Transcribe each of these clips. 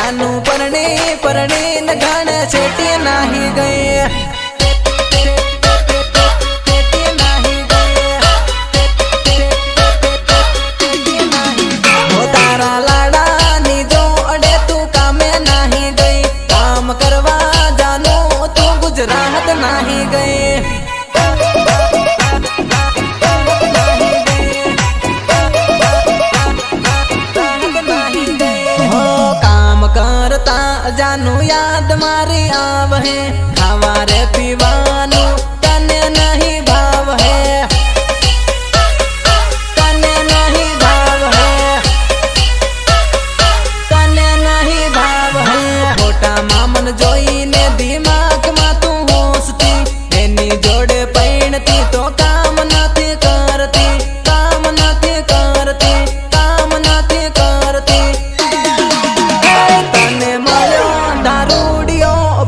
जानू परणे परणे न घण छेटी नाही गए हो तारा लाड़ा नी जो अड़े तू कामे नहीं गई काम करवा जानू तू गुजरात नहीं गए करता जानू याद मारी आव है खावा रे पीवानू तने नहीं भाव है तने नहीं भाव है तने नहीं भाव है खोटा मामन जोई ने दिमाग मा तू होसती एनी जोड़े पैणती तो काम नथी करती काम नथी करती काम नथी करती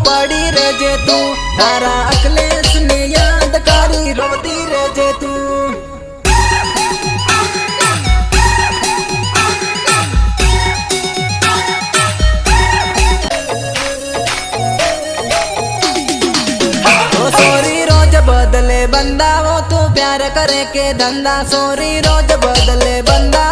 पड़ी रेजे तू तारा अखिलेश ने याद करी रोती रेजे तू सोरी रोज बदले बंदा वो तू प्यार करे के धंधा सोरी रोज बदले बंदा